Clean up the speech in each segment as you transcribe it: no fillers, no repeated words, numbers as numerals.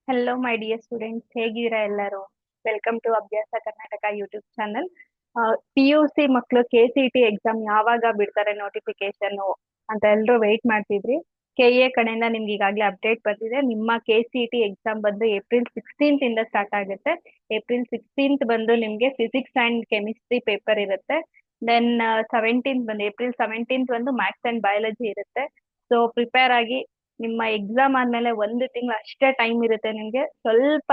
Hello my dear students, ಹೇಗಿದ್ದೀರಾ ಎಲ್ಲರೂ? Welcome to ಅಭ್ಯಾಸ Karnataka YouTube channel. P U C ಮಕ್ಕಳು KCT ಎಕ್ಸಾಮ್ ಯಾವಾಗ ಬಿಡ್ತಾರೆ ನೋಟಿಫಿಕೇಶನ್ ಅಂತ ಎಲ್ಲರೂ ವೆಯ್ಟ್ ಮಾಡ್ತಿದ್ರಿ. KA ಕಡೆಯಿಂದ ನಿಮ್ಗೆ ಈಗಾಗಲೇ ಅಪ್ಡೇಟ್ ಬಂದಿದೆ. ನಿಮ್ಮ KCT ಎಕ್ಸಾಮ್ ಬಂದು ಏಪ್ರಿಲ್ 16th ಇಂದ ಸ್ಟಾರ್ಟ್ ಆಗುತ್ತೆ. ಏಪ್ರಿಲ್ 16th ಬಂದು ನಿಮಗೆ ಫಿಸಿಕ್ಸ್ ಅಂಡ್ ಕೆಮಿಸ್ಟ್ರಿ ಪೇಪರ್ ಇರುತ್ತೆ. ದೆನ್ ಏಪ್ರಿಲ್ 17th ಒಂದು ಮ್ಯಾಥ್ಸ್ ಅಂಡ್ ಬಯಾಲಜಿ ಇರುತ್ತೆ. ಸೊ ಪ್ರಿಪೇರ್ ಆಗಿ. ನಿಮ್ಮ ಎಕ್ಸಾಮ್ ಆದ್ಮೇಲೆ ಒಂದು ತಿಂಗಳು ಅಷ್ಟೇ ಟೈಮ್ ಇರುತ್ತೆ ನಿಮ್ಗೆ. ಸ್ವಲ್ಪ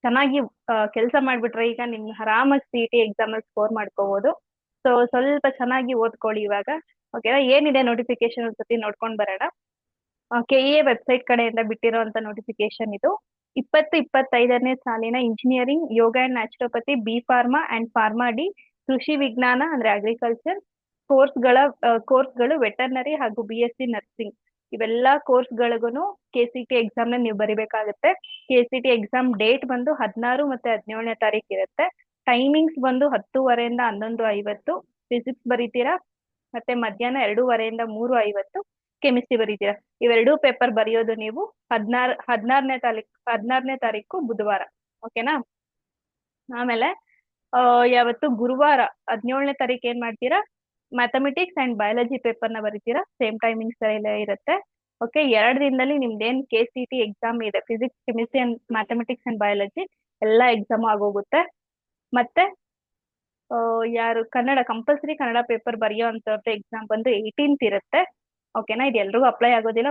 ಚೆನ್ನಾಗಿ ಕೆಲಸ ಮಾಡ್ಬಿಟ್ರೆ ಈಗ ನಿಮ್ ಆರಾಮಾಗಿ CET ಎಕ್ಸಾಮ್ ಅಲ್ಲಿ ಸ್ಕೋರ್ ಮಾಡ್ಕೋಬಹುದು. ಸೊ ಸ್ವಲ್ಪ ಚೆನ್ನಾಗಿ ಓದ್ಕೊಳ್ಳಿ ಇವಾಗ. ಓಕೆನಾ? ಏನಿದೆ ನೋಟಿಫಿಕೇಶನ್ ಒಂದ್ಸತಿ ನೋಡ್ಕೊಂಡ್ ಬರೋಣ. KEA ವೆಬ್ಸೈಟ್ ಕಡೆಯಿಂದ ಬಿಟ್ಟಿರೋಂತ ನೋಟಿಫಿಕೇಶನ್ ಇದು. 2025ನೇ ಸಾಲಿನ engineering, yoga and naturopathy, B.Pharma and pharma D, ಕೃಷಿ ವಿಜ್ಞಾನ ಅಂದ್ರೆ ಅಗ್ರಿಕಲ್ಚರ್ ಕೋರ್ಸ್ಗಳು, ವೆಟರ್ನರಿ ಹಾಗೂ BSc ನರ್ಸಿಂಗ್, ಇವೆಲ್ಲ ಕೋರ್ಸ್ಗಳಿಗೂ KCT ಎಕ್ಸಾಮ್ ನ ನೀವು ಬರಿಬೇಕಾಗುತ್ತೆ. KCT ಎಕ್ಸಾಮ್ ಡೇಟ್ ಬಂದು 16 ಮತ್ತೆ 17ನೇ ತಾರೀಕು ಇರುತ್ತೆ. ಟೈಮಿಂಗ್ಸ್ ಬಂದು 10:30 ಇಂದ 11:50 ಫಿಸಿಕ್ಸ್ ಬರೀತೀರಾ. ಮತ್ತೆ ಮಧ್ಯಾಹ್ನ 2:30 ಇಂದ 3:50 ಕೆಮಿಸ್ಟ್ರಿ ಬರೀತೀರಾ. ಇವೆರಡೂ ಪೇಪರ್ ಬರೆಯೋದು ನೀವು 16ನೇ ತಾರೀಕು ಬುಧವಾರ. ಓಕೆನಾ? ಆಮೇಲೆ ಯಾವತ್ತು ಗುರುವಾರ 17ನೇ ತಾರೀಕು ಏನ್ ಮಾಡ್ತೀರಾ? ಮ್ಯಾಥಮೆಟಿಕ್ಸ್ ಅಂಡ್ ಬಯಾಲಜಿ ಪೇಪರ್ ನ ಬರೀತೀರಾ. ಸೇಮ್ ಟೈಮಿಂಗ್ಸ್ ಎಲ್ಲ ಇರುತ್ತೆ. ಓಕೆ, 2 ದಿನದಲ್ಲಿ ನಿಮ್ದೇನ್ KCT ಎಕ್ಸಾಮ್ ಇದೆ, physics, chemistry and mathematics and biology ಎಲ್ಲ ಎಕ್ಸಾಮ್ ಆಗೋಗುತ್ತೆ. ಮತ್ತೆ ಯಾರು ಕಂಪಲ್ಸರಿ ಕನ್ನಡ ಪೇಪರ್ ಬರೆಯೋ ಅಂತವ್ರದ್ದು ಎಕ್ಸಾಮ್ ಬಂದು 18th ಇರುತ್ತೆ. ಓಕೆನಾ? ಇದು ಎಲ್ರಿಗೂ ಅಪ್ಲೈ ಆಗೋದಿಲ್ಲ.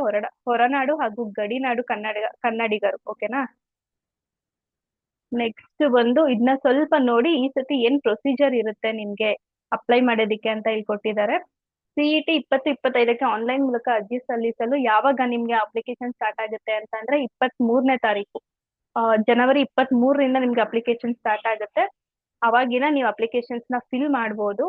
ಹೊರನಾಡು ಹಾಗೂ ಗಡಿನಾಡು ಕನ್ನಡಿಗರು. ಓಕೆನಾ? ನೆಕ್ಸ್ಟ್ ಬಂದು ಇದನ್ನ ಸ್ವಲ್ಪ ನೋಡಿ. ಈ ಸತಿ ಏನ್ ಪ್ರೊಸೀಜರ್ ಇರುತ್ತೆ ನಿಮ್ಗೆ ಅಪ್ಲೈ ಮಾಡೋದಿಕ್ಕೆ ಅಂತ ಇಲ್ಲಿ ಕೊಟ್ಟಿದ್ದಾರೆ. CET 2025ಕ್ಕೆ ಆನ್ಲೈನ್ ಮೂಲಕ ಅರ್ಜಿ ಸಲ್ಲಿಸಲು ಯಾವಾಗ ನಿಮ್ಗೆ ಅಪ್ಲಿಕೇಶನ್ ಸ್ಟಾರ್ಟ್ ಆಗುತ್ತೆ ಅಂತಂದ್ರೆ 23ನೇ ತಾರೀಕು ಜನವರಿ 23ರಿಂದ ನಿಮ್ಗೆ ಅಪ್ಲಿಕೇಶನ್ ಸ್ಟಾರ್ಟ್ ಆಗುತ್ತೆ. ಅವಾಗಿನ ನೀವು ಅಪ್ಲಿಕೇಶನ್ಸ್ ನ ಫಿಲ್ ಮಾಡ್ಬೋದು.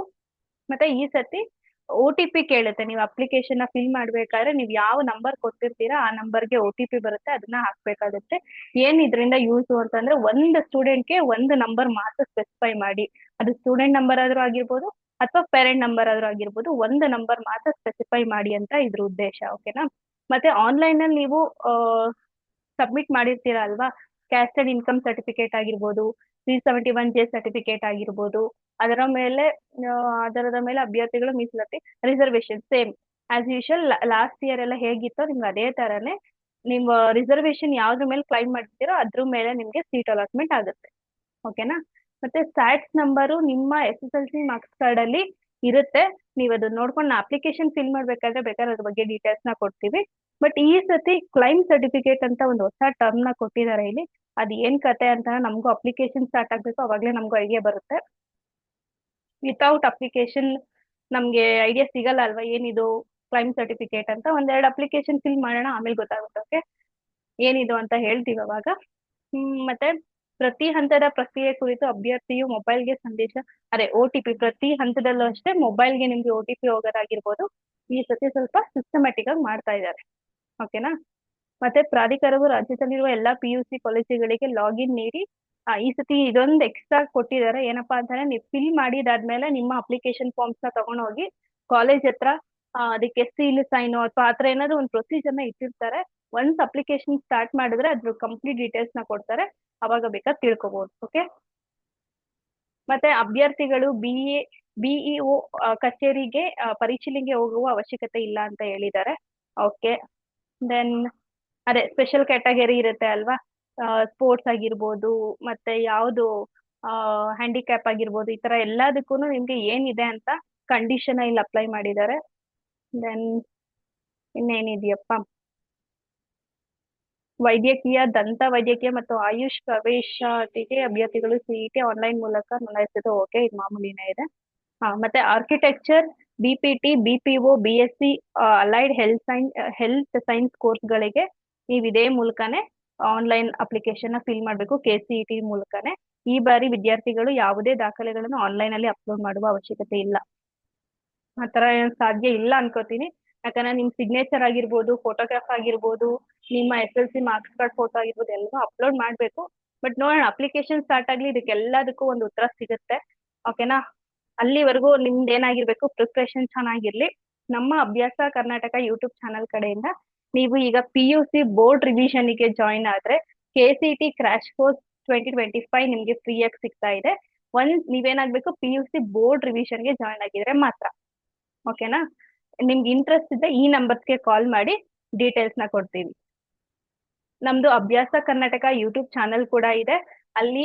ಮತ್ತೆ ಈ ಸತಿ OTP ಕೇಳುತ್ತೆ. ನೀವು ಅಪ್ಲಿಕೇಶನ್ ನ ಫಿಲ್ ಮಾಡ್ಬೇಕಾದ್ರೆ ನೀವು ಯಾವ ನಂಬರ್ ಕೊಟ್ಟಿರ್ತೀರಾ ಆ ನಂಬರ್ಗೆ OTP ಬರುತ್ತೆ, ಅದನ್ನ ಹಾಕ್ಬೇಕಾಗುತ್ತೆ. ಏನ್ ಇದ್ರಿಂದ ಯೂಸ್ ಅಂತಂದ್ರೆ, ಒಂದು ಸ್ಟೂಡೆಂಟ್ಗೆ ಒಂದು ನಂಬರ್ ಮಾತ್ರ ಸ್ಪೆಸಿಫೈ ಮಾಡಿ. ಅದು ಸ್ಟೂಡೆಂಟ್ ನಂಬರ್ ಆದ್ರೂ ಆಗಿರ್ಬೋದು ಅಥವಾ ಪೇರೆಂಟ್ ನಂಬರ್ ಆದ್ರೂ ಆಗಿರ್ಬೋದು, ಒಂದು ನಂಬರ್ ಮಾತ್ರ ಸ್ಪೆಸಿಫೈ ಮಾಡಿ ಅಂತ ಇದ್ರ ಉದ್ದೇಶ. ಓಕೆನಾ? ಮತ್ತೆ ಆನ್ಲೈನ್ ಅಲ್ಲಿ ನೀವು ಸಬ್ಮಿಟ್ ಮಾಡಿರ್ತೀರಾ ಅಲ್ವಾ, ಕ್ಯಾಸ್ಟ್ ಅಂಡ್ ಇನ್ಕಮ್ ಸರ್ಟಿಫಿಕೇಟ್ ಆಗಿರ್ಬೋದು, 371J ಸರ್ಟಿಫಿಕೇಟ್ ಆಗಿರ್ಬೋದು, ಅದರ ಮೇಲೆ ಅಭ್ಯರ್ಥಿಗಳು ಮೀಸಲಾತಿ reservation same as usual last year ಎಲ್ಲ ಹೇಗಿತ್ತೋ ನಿಮ್ಗೆ ಅದೇ ತರನೇ ನಿಮ್ಮ ರಿಸರ್ವೇಶನ್ ಯಾವ್ದ್ರ ಮೇಲೆ ಕ್ಲೈಮ್ ಮಾಡ್ತೀರೋ ಅದ್ರ ಮೇಲೆ ನಿಮ್ಗೆ ಸೀಟ್ ಅಲಾಟ್ಮೆಂಟ್ ಆಗುತ್ತೆ. ಓಕೆನಾ? ಮತ್ತೆ ಸ್ಯಾಟ್ಸ್ ನಂಬರು ನಿಮ್ಮ SSLC ಮಾರ್ಕ್ಸ್ ಕಾರ್ಡ್ ಅಲ್ಲಿ ಇರುತ್ತೆ. ನೀವು ಅದನ್ನ ನೋಡ್ಕೊಂಡು ಅಪ್ಲಿಕೇಶನ್ ಫಿಲ್ ಮಾಡ್ಬೇಕಾದ್ರೆ ಬೇಕಾದ್ರೆ ಅದ್ರ ಬಗ್ಗೆ ಡೀಟೇಲ್ಸ್ ನ ಕೊಡ್ತೀವಿ. ಬಟ್ ಈ ಸತಿ ಕ್ಲೈಮ್ ಸರ್ಟಿಫಿಕೇಟ್ ಅಂತ ಒಂದು ಹೊಸ ಟರ್ಮ್ ನ ಕೊಟ್ಟಿದ್ದಾರೆ ಇಲ್ಲಿ. ಅದ್ ಏನ್ ಕತೆ ಅಂತ ನಮಗೂ ಅಪ್ಲಿಕೇಶನ್ ಸ್ಟಾರ್ಟ್ ಆಗ್ಬೇಕು, ಅವಾಗ್ಲೇ ನಮಗೂ ಐಡಿಯಾ ಬರುತ್ತೆ. ವಿತೌಟ್ ಅಪ್ಲಿಕೇಶನ್ ನಮ್ಗೆ ಐಡಿಯಾ ಸಿಗಲ್ಲ ಅಲ್ವಾ ಏನಿದು ಕ್ಲೈಮ್ ಸರ್ಟಿಫಿಕೇಟ್ ಅಂತ. ಒಂದೆರಡು ಅಪ್ಲಿಕೇಶನ್ ಫಿಲ್ ಮಾಡೋಣ, ಆಮೇಲೆ ಗೊತ್ತಾಗುತ್ತೆ. ಓಕೆ, ಏನಿದು ಅಂತ ಹೇಳ್ತೀವಿ ಅವಾಗ. ಮತ್ತೆ ಪ್ರತಿ ಹಂತದ ಪ್ರಕ್ರಿಯೆ ಕುರಿತು ಅಭ್ಯರ್ಥಿಯು ಮೊಬೈಲ್ಗೆ ಸಂದೇಶ, ಅದೇ OTP, ಪ್ರತಿ ಹಂತದಲ್ಲೂ ಅಷ್ಟೇ ಮೊಬೈಲ್ಗೆ ನಿಮ್ಗೆ OTP ಹೋಗೋದಾಗಿರ್ಬೋದು. ಈ ಸತಿ ಸ್ವಲ್ಪ ಸಿಸ್ಟಮ್ಯಾಟಿಕ್ ಆಗಿ ಮಾಡ್ತಾ ಇದ್ದಾರೆ. ಓಕೆನಾ? ಮತ್ತೆ ಪ್ರಾಧಿಕಾರವು ರಾಜ್ಯದಲ್ಲಿರುವ ಎಲ್ಲಾ PUC ಕಾಲೇಜುಗಳಿಗೆ ಲಾಗಿನ್ ನೀಡಿ. ಈ ಸತಿ ಇದೊಂದು ಎಕ್ಸ್ಟ್ರಾ ಕೊಟ್ಟಿದ್ದಾರೆ. ಏನಪ್ಪಾ ಅಂತಂದ್ರೆ, ನೀವು ಫಿಲ್ ಮಾಡಿದಾದ್ಮೇಲೆ ನಿಮ್ಮ ಅಪ್ಲಿಕೇಶನ್ ಫಾರ್ಮ್ಸ್ ನ ತಗೊಂಡೋಗಿ ಕಾಲೇಜ್ ಹತ್ರ ಅದಕ್ಕೆ ಸೀಲ್ ಸೈನ್ ಅಥವಾ ಆತರ ಏನಾದ್ರು ಒಂದು ಪ್ರೊಸೀಜರ್ ನ ಇಟ್ಟಿರ್ತಾರೆ. ಒನ್ಸ್ ಅಪ್ಲಿಕೇಶನ್ ಸ್ಟಾರ್ಟ್ ಮಾಡಿದ್ರೆ ಅದ್ರ ಕಂಪ್ಲೀಟ್ ಡೀಟೇಲ್ಸ್ ನ ಕೊಡ್ತಾರೆ, ಅವಾಗ ಬೇಕಾದ್ರೆ ತಿಳ್ಕೊಬಹುದು. ಓಕೆ? ಮತ್ತೆ ಅಭ್ಯರ್ಥಿಗಳು BEO ಕಚೇರಿಗೆ ಪರಿಶೀಲನೆಗೆ ಹೋಗುವ ಅವಶ್ಯಕತೆ ಇಲ್ಲ ಅಂತ ಹೇಳಿದ್ದಾರೆ. ಓಕೆ, ದೆನ್ ಅದೇ ಸ್ಪೆಷಲ್ ಕ್ಯಾಟಗರಿ ಇರುತ್ತೆ ಅಲ್ವಾ, ಸ್ಪೋರ್ಟ್ಸ್ ಆಗಿರ್ಬೋದು, ಮತ್ತೆ ಯಾವುದು ಹ್ಯಾಂಡಿಕ್ಯಾಪ್ ಆಗಿರ್ಬೋದು, ಈ ತರ ಎಲ್ಲದಕ್ಕೂ ನಿಮ್ಗೆ ಏನಿದೆ ಅಂತ ಕಂಡೀಷನ್ ಇಲ್ಲಿ ಅಪ್ಲೈ ಮಾಡಿದ್ದಾರೆ. ದೆನ್ ಇನ್ನೇನಿದೆಯಪ್ಪ, ವೈದ್ಯಕೀಯ, ದಂತ ವೈದ್ಯಕೀಯ ಮತ್ತು ಆಯುಷ್ ಪ್ರವೇಶಾತಿಗೆ ಅಭ್ಯರ್ಥಿಗಳು CET ಆನ್ಲೈನ್ ಮೂಲಕ ನೋಂದಾಯಿಸಿದ್ದು. ಓಕೆ, ಇದು ಮಾಮೂಲಿನೇ ಇದೆ. ಮತ್ತೆ architecture, BPT, BPO, BSc allied health science ಕೋರ್ಸ್ಗಳಿಗೆ ನೀವು ಇದೇ ಮೂಲಕನೇ ಆನ್ಲೈನ್ ಅಪ್ಲಿಕೇಶನ್ ನ ಫಿಲ್ ಮಾಡಬೇಕು, KCET ಮೂಲಕನೇ. ಈ ಬಾರಿ ವಿದ್ಯಾರ್ಥಿಗಳು ಯಾವುದೇ ದಾಖಲೆಗಳನ್ನು ಆನ್ಲೈನ್ ಅಲ್ಲಿ ಅಪ್ಲೋಡ್ ಮಾಡುವ ಅವಶ್ಯಕತೆ ಇಲ್ಲ. ಆತರ ಸಾಧ್ಯ ಇಲ್ಲ ಅನ್ಕೋತೀನಿ. ಯಾಕಂದ್ರೆ ನಿಮ್ ಸಿಗ್ನೇಚರ್ ಆಗಿರ್ಬೋದು, ಫೋಟೋಗ್ರಾಫ್ ಆಗಿರ್ಬೋದು, ನಿಮ್ಮ SSLC ಮಾರ್ಕ್ಸ್ ಕಾರ್ಡ್ ಫೋಟೋ ಆಗಿರ್ಬೋದು, ಎಲ್ಲ ಅಪ್ಲೋಡ್ ಮಾಡ್ಬೇಕು. ಬಟ್ ನೋಡೋಣ, ಅಪ್ಲಿಕೇಶನ್ ಸ್ಟಾರ್ಟ್ ಆಗ್ಲಿ, ಇದಕ್ಕೆಲ್ಲದಕ್ಕೂ ಒಂದು ಉತ್ತರ ಸಿಗುತ್ತೆ. ಓಕೆನಾ? ಅಲ್ಲಿವರೆಗೂ ನಿಮ್ದು ಏನಾಗಿರ್ಬೇಕು, ಪ್ರಿಪ್ರೇಷನ್ ಚೆನ್ನಾಗಿರ್ಲಿ. ನಮ್ಮ ಅಭ್ಯಾಸ ಕರ್ನಾಟಕ ಯೂಟ್ಯೂಬ್ ಚಾನಲ್ ಕಡೆಯಿಂದ ನೀವು ಈಗ PUC ಬೋರ್ಡ್ ರಿವಿಷನ್ ಗೆ ಜಾಯಿನ್ ಆದ್ರೆ KCT ಕ್ರಾಶ್ ಕೋರ್ಸ್ 2025 ನಿಮ್ಗೆ ಫ್ರೀ ಆಗಿ ಸಿಗ್ತಾ ಇದೆ. ನೀವೇನಾಗ್ಬೇಕು, PUC ಬೋರ್ಡ್ ರಿವಿಷನ್ಗೆ ಜಾಯ್ನ್ ಆಗಿದ್ರೆ ಮಾತ್ರ. ಓಕೆನಾ? ನಿಮ್ಗೆ ಇಂಟ್ರೆಸ್ಟ್ ಇದ್ದರೆ ಈ ನಂಬರ್ಸ್ಗೆ ಕಾಲ್ ಮಾಡಿ ಡೀಟೇಲ್ಸ್ ನ ಕೊಡ್ತೀವಿ. ನಮ್ದು ಅಭ್ಯಾಸ ಕರ್ನಾಟಕ ಯೂಟ್ಯೂಬ್ ಚಾನೆಲ್ ಕೂಡ ಇದೆ. ಅಲ್ಲಿ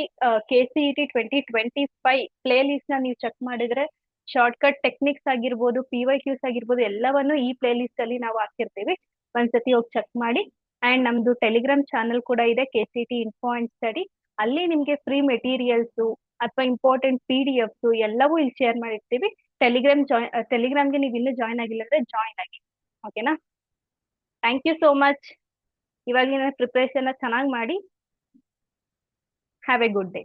KCET 2025 ಪ್ಲೇ ಲಿಸ್ಟ್ ನ ನೀವು ಚೆಕ್ ಮಾಡಿದ್ರೆ ಶಾರ್ಟ್ಕಟ್ ಟೆಕ್ನಿಕ್ಸ್ ಆಗಿರ್ಬೋದು, PYQs ಆಗಿರ್ಬೋದು, ಎಲ್ಲವನ್ನು ಈ ಪ್ಲೇ ಲಿಸ್ಟ್ ಅಲ್ಲಿ ನಾವು ಹಾಕಿರ್ತೀವಿ. ಒಂದ್ಸತಿ ಹೋಗಿ ಚೆಕ್ ಮಾಡಿ. ಅಂಡ್ ನಮ್ದು ಟೆಲಿಗ್ರಾಮ್ ಚಾನೆಲ್ ಕೂಡ ಇದೆ, KCET ಇನ್ಫೋ ಅಂಡ್ ಸ್ಟಡಿ. ಅಲ್ಲಿ ನಿಮ್ಗೆ ಫ್ರೀ ಮೆಟೀರಿಯಲ್ಸ್ ಅಥವಾ ಇಂಪಾರ್ಟೆಂಟ್ PDF ಎಲ್ಲವೂ ಇಲ್ಲಿ ಶೇರ್ ಮಾಡಿರ್ತೀವಿ. ಟೆಲಿಗ್ರಾಮ್ಗೆ ನೀವು ಇನ್ನೂ ಜಾಯ್ನ್ ಆಗಿಲ್ಲ ಅಂದ್ರೆ ಜಾಯ್ನ್ ಆಗಿ. ಓಕೆನಾ? Thank you so much. ಇವಾಗಿನ ಪ್ರಿಪರೇಷನ್ ಚೆನ್ನಾಗಿ ಮಾಡಿ. Have a good day.